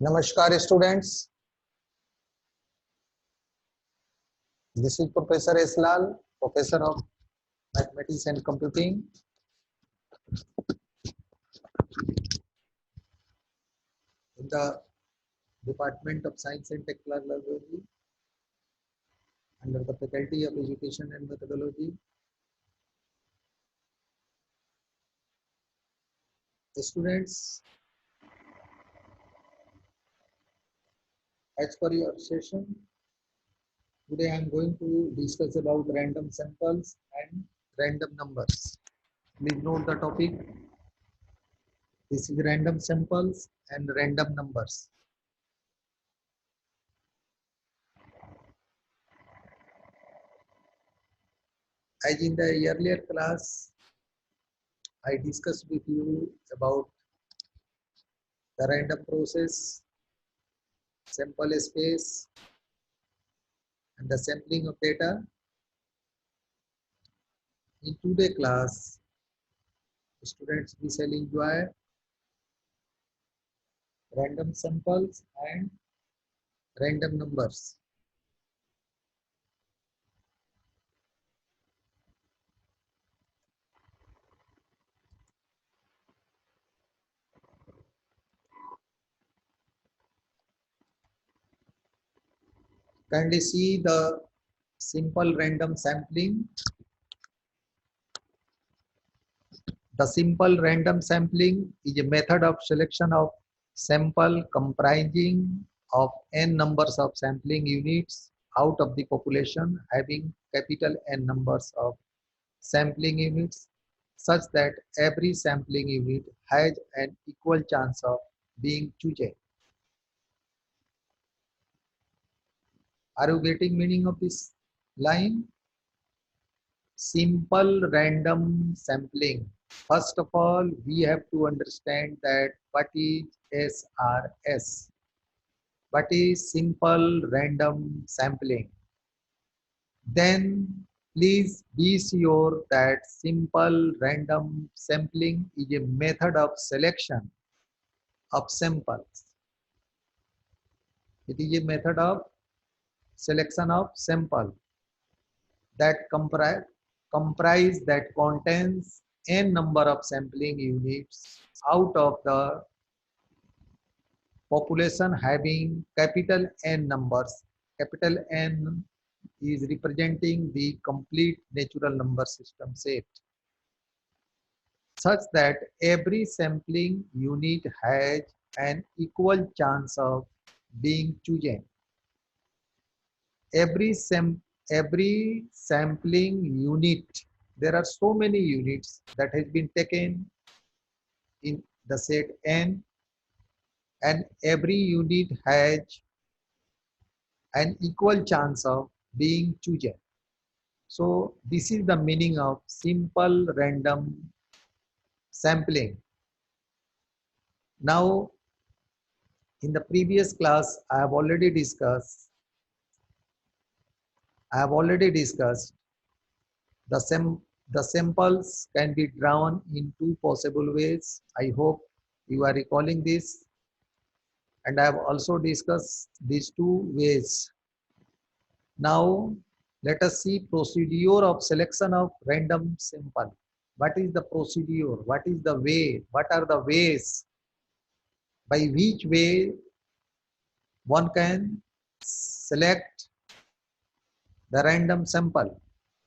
Namaskar students, this is Professor S. Lal, Professor of Mathematics and Computing in the Department of Science and Technology under the Faculty of Education and Methodology. Students, as per your session, today I am going to discuss about random samples and random numbers. Please note the topic. This is random samples and random numbers. As in the earlier class, I discussed with you about the random process, sample space, and the sampling of data. In today's class, students we shall enjoy random samples and random numbers. Kindly see the simple random sampling. The simple random sampling is a method of selection of sample comprising of n numbers of sampling units out of the population having capital N numbers of sampling units such that every sampling unit has an equal chance of being chosen. Are you getting meaning of this line? Simple random sampling. First of all, we have to understand that what is SRS. What is simple random sampling? Then please be sure that simple random sampling is a method of selection of samples. It is a method of selection of sample that comprise that contains n number of sampling units out of the population having capital N numbers. Capital N is representing the complete natural number system set, such that every sampling unit has an equal chance of being chosen. Every sampling unit, there are so many units that has been taken in the set N, and every unit has an equal chance of being chosen. So this is the meaning of simple random sampling. Now, in the previous class, I have already discussed the samples can be drawn in two possible ways. I hope you are recalling this. And I have also discussed these two ways. Now, let us see procedure of selection of random sample. What is the procedure? What is the way? What are the ways by which way one can select the random sample?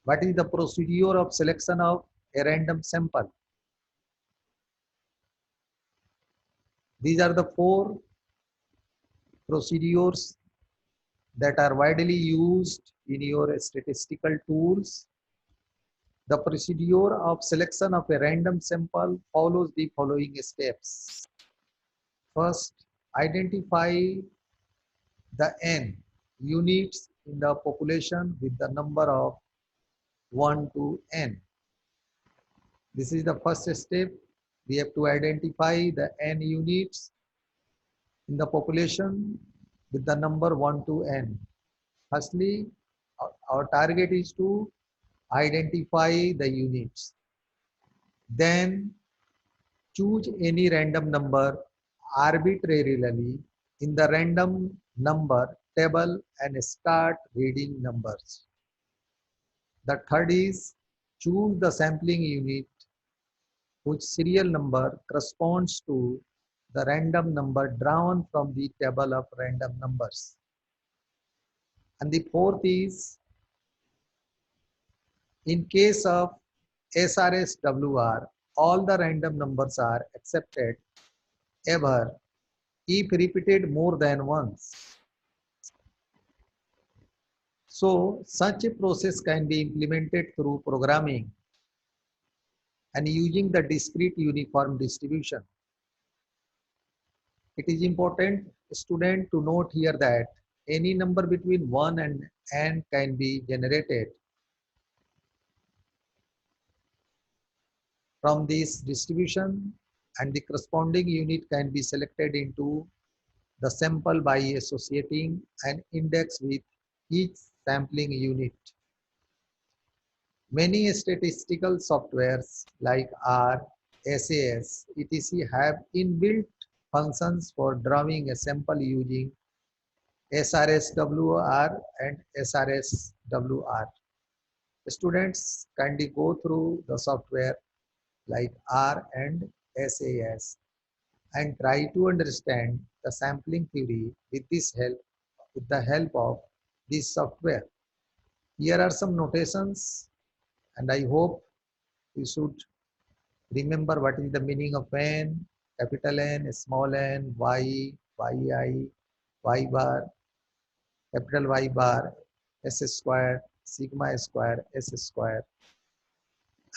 What is the procedure of selection of a random sample? These are the four procedures that are widely used in your statistical tools. The procedure of selection of a random sample follows the following steps. First, identify the n units in the population with the number of 1 to n. This is the first step. We have to identify the n units in the population with the number 1 to n. Firstly, our target is to identify the units. Then choose any random number arbitrarily in the random number table and start reading numbers. The third is choose the sampling unit whose serial number corresponds to the random number drawn from the table of random numbers. And the fourth is, in case of SRSWR, all the random numbers are accepted ever if repeated more than once. So such a process can be implemented through programming and using the discrete uniform distribution. It is important, student, to note here that any number between 1 and n can be generated from this distribution, and the corresponding unit can be selected into the sample by associating an index with each sampling unit. Many statistical softwares like R, SAS, etc. have inbuilt functions for drawing a sample using SRSWR and SRSWR. Students kindly go through the software like R and SAS and try to understand the sampling theory with the help of this software. Here are some notations, and I hope you should remember what is the meaning of n, capital N, small n, y, yi, y bar, capital Y bar, s square, sigma square, s square.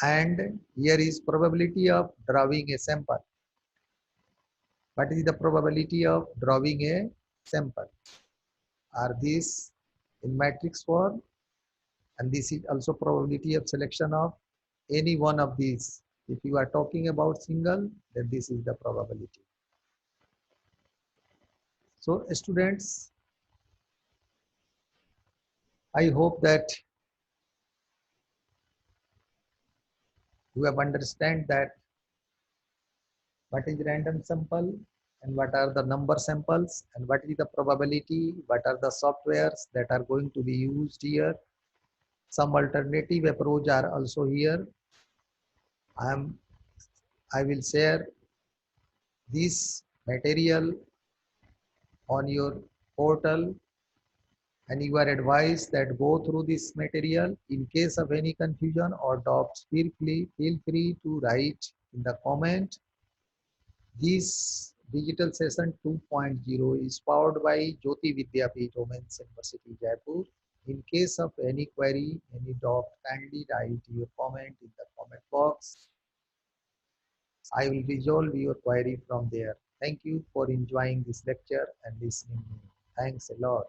And here is probability of drawing a sample. What is the probability of drawing a sample? Are these in matrix form? And this is also probability of selection of any one of these. If you are talking about single, then this is the probability. So students, I hope that you have understand that what is random sample and what are the number samples and what is the probability, what are the softwares that are going to be used here. Some alternative approach are also here. I will share this material on your portal, and you are advised that go through this material. In case of any confusion or doubts, feel free to write in the comment. This digital session 2.0 is powered by Jyoti Vidyapeeth Women's University, Jaipur. In case of any query, any doubt, kindly write your comment in the comment box. I will resolve your query from there. Thank you for enjoying this lecture and listening. Thanks a lot.